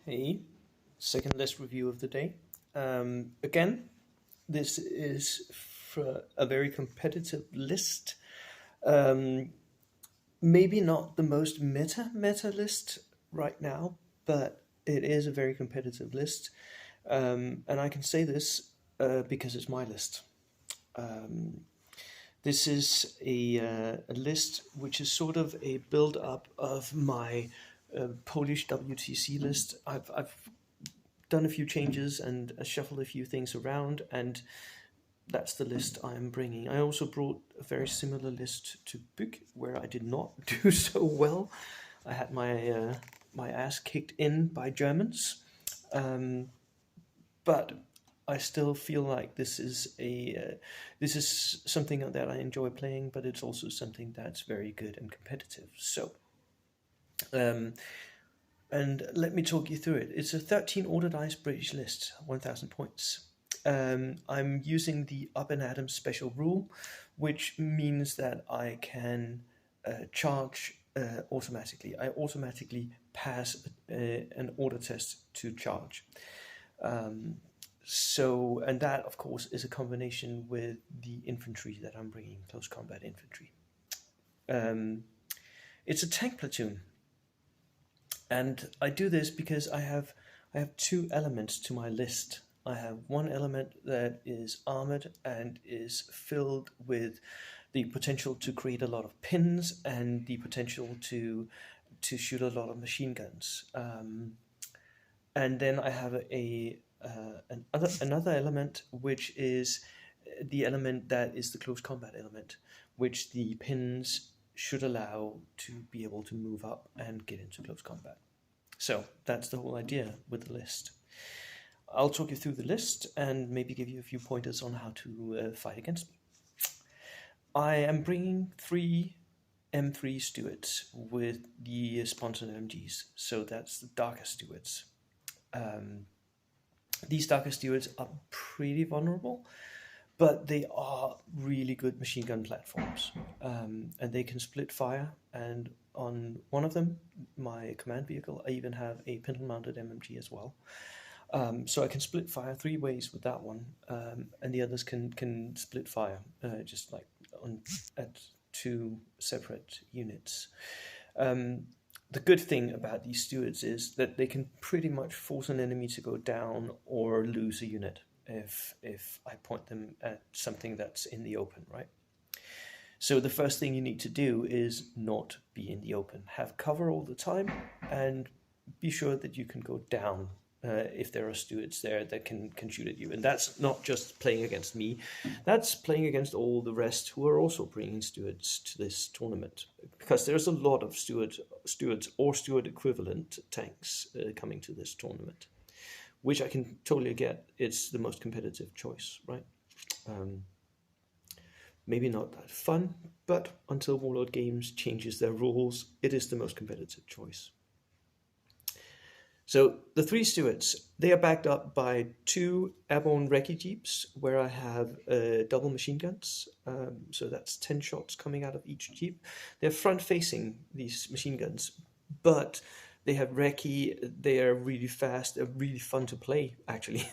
Hey, second list review of the day. Again, this is for a very competitive list. Um, Maybe not the most meta list right now, but it is a very competitive list. And I can say this because it's my list. Um, this is a list which is sort of a build up of my Polish WTC list. I've done a few changes and shuffled a few things around, and that's the list I'm bringing. I also brought a very similar list to Book, where I did not do so well. I had my ass kicked in by Germans, um, but I still feel like this is something that I enjoy playing, but it's also something that's very good and competitive. So. Um, and let me talk you through it. It's a 13 order dice British list, 1,000 points. I'm using the Up and Atom special rule, which means that I can charge automatically. I automatically pass an order test to charge. Um, and that, of course, is a combination with the infantry that I'm bringing, close combat infantry. Um, it's a tank platoon, and I do this because I have two elements to my list. I have one element that is armored and is filled with the potential to create a lot of pins and the potential to shoot a lot of machine guns. And then I have another element which is the element that is the close combat element, which the pins should allow to be able to move up and get into close combat. So that's the whole idea with the list. I'll talk you through the list and maybe give you a few pointers on how to fight against me. I am bringing 3 M3 Stewards with the sponsored MGs, so that's the darker Stewards. These darker Stewards are pretty vulnerable, but they are really good machine gun platforms, and they can split fire. And on one of them, my command vehicle, I even have a pintle-mounted MMG as well. So I can split fire 3 ways with that one, and the others can split fire just like at 2 separate units. The good thing about these stewards is that they can pretty much force an enemy to go down or lose a unit if I point them at something that's in the open, right? So the first thing you need to do is not be in the open. Have cover all the time, and be sure that you can go down if there are stewards there that can shoot at you. And that's not just playing against me, that's playing against all the rest who are also bringing stewards to this tournament. Because there's a lot of stewards or steward equivalent tanks coming to this tournament, which I can totally get. It's the most competitive choice, right? Maybe not that fun, but until Warlord Games changes their rules, it is the most competitive choice. So the 3 stewards, they are backed up by 2 airborne recce jeeps, where I have double machine guns. So that's 10 shots coming out of each jeep. They're front-facing, these machine guns, but they have recce. They are really fast. They're really fun to play, actually.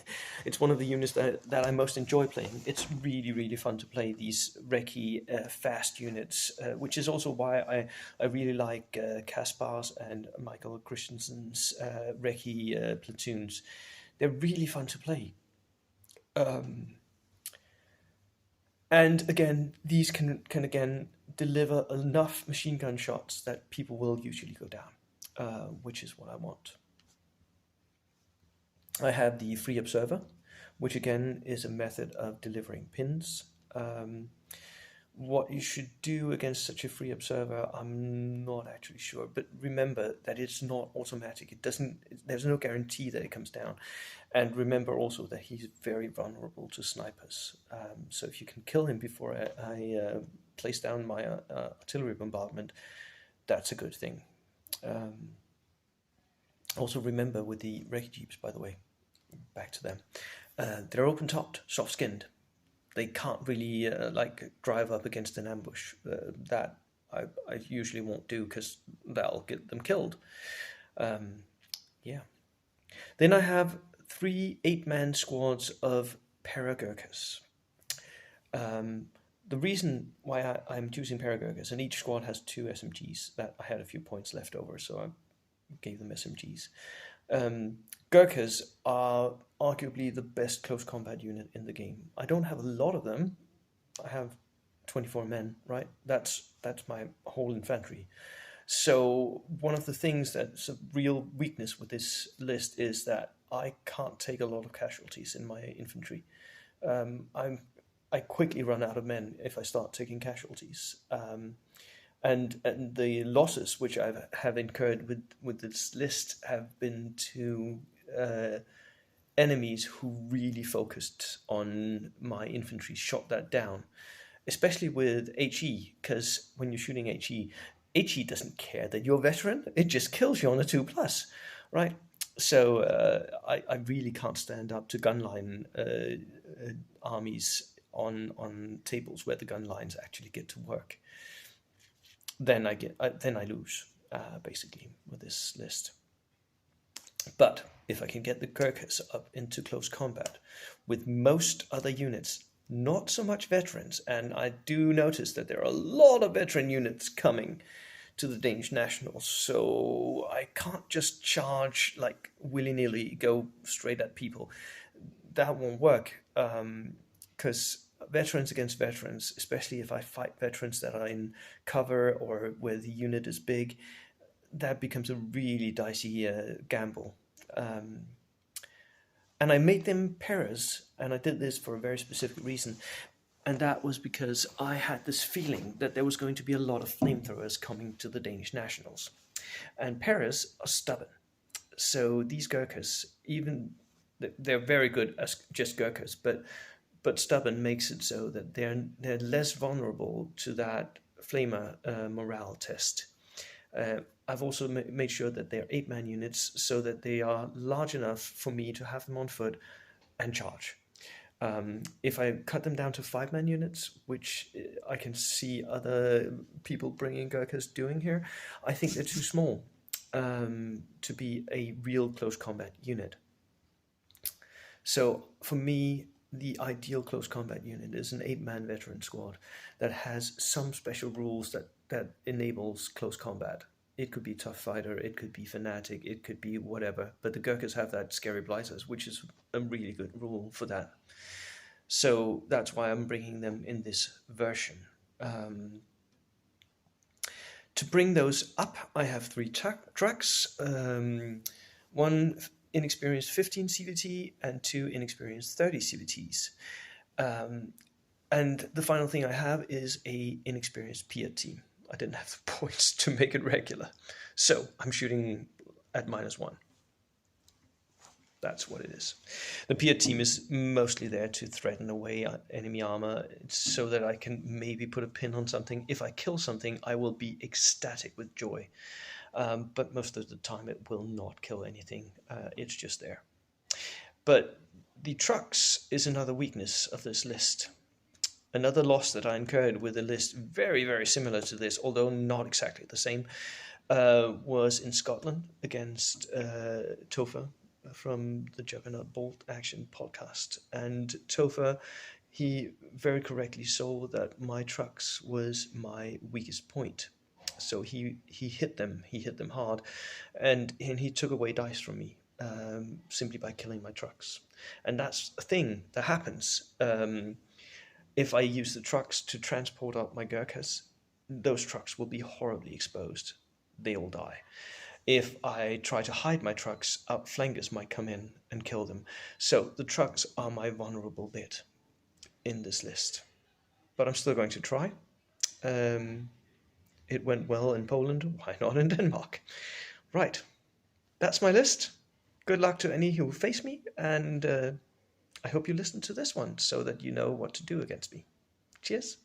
It's one of the units that I most enjoy playing. It's really, really fun to play these recce fast units, which is also why I really like Kaspar's and Michael Christensen's recce platoons. They're really fun to play. And again, these can again deliver enough machine gun shots that people will usually go down. Which is what I want. I have the Free Observer, which again is a method of delivering pins. What you should do against such a Free Observer, I'm not actually sure, but remember that it's not automatic. It doesn't. There's no guarantee that it comes down, and remember also that he's very vulnerable to snipers. So if you can kill him before I place down my artillery bombardment, that's a good thing. Also remember with the recce jeeps, by the way, back to them, they're open-topped, soft-skinned. They can't really drive up against an ambush. That I usually won't do because that'll get them killed. Yeah. Then I have three 8-man squads of Paragurkas. Um, the reason why I'm choosing Paragurkas, and each squad has two SMGs, that I had a few points left over, so I gave them SMGs. Um, Gurkhas are arguably the best close combat unit in the game. I don't have a lot of them. I have 24 men, right? That's my whole infantry. So one of the things that's a real weakness with this list is that I can't take a lot of casualties in my infantry. I quickly run out of men if I start taking casualties. And the losses which I have incurred with this list have been to uh, enemies who really focused on my infantry, shot that down, especially with HE, because when you're shooting HE doesn't care that you're a veteran, it just kills you on a 2+, right? So I really can't stand up to gunline armies on tables where the gun lines actually get to work. Then I lose basically with this list. But if I can get the Gurkhas up into close combat with most other units, not so much veterans, and I do notice that there are a lot of veteran units coming to the Danish Nationals, so I can't just charge like willy-nilly, go straight at people. That won't work, because veterans against veterans, especially if I fight veterans that are in cover or where the unit is big, that becomes a really dicey gamble. Um, and I made them pairs, and I did this for a very specific reason. And that was because I had this feeling that there was going to be a lot of flamethrowers coming to the Danish Nationals. And Paris are stubborn. So these Gurkhas, even they're very good as just Gurkhas, but stubborn makes it so that they're less vulnerable to that flamer morale test. I've also made sure that they're 8-man units so that they are large enough for me to have them on foot and charge. If I cut them down to 5-man units, which I can see other people bringing Gurkhas doing here, I think they're too small to be a real close combat unit. So for me, the ideal close combat unit is an 8-man veteran squad that has some special rules that enables close combat. It could be tough fighter, it could be fanatic, it could be whatever, but the Gurkhas have that scary blighters, which is a really good rule for that. So that's why I'm bringing them in this version. To bring those up, I have three trucks. One inexperienced 15 CVT and two inexperienced 30 CVTs. And the final thing I have is a inexperienced Piat team. I didn't have the points to make it regular. So I'm shooting at -1. That's what it is. The Piat team is mostly there to threaten away enemy armor so that I can maybe put a pin on something. If I kill something, I will be ecstatic with joy. But most of the time it will not kill anything. It's just there. But the trucks is another weakness of this list. Another loss that I incurred with a list very, very similar to this, although not exactly the same, was in Scotland against Topher from the Juggernaut Bolt Action podcast. And Topher, he very correctly saw that my trucks was my weakest point. So he hit them hard, and he took away dice from me simply by killing my trucks. And that's a thing that happens. If I use the trucks to transport out my Gurkhas, those trucks will be horribly exposed. They all die. If I try to hide my trucks, outflankers might come in and kill them. So the trucks are my vulnerable bit in this list. But I'm still going to try. It went well in Poland, why not in Denmark? Right, that's my list. Good luck to any who face me, and I hope you listen to this one so that you know what to do against me. Cheers.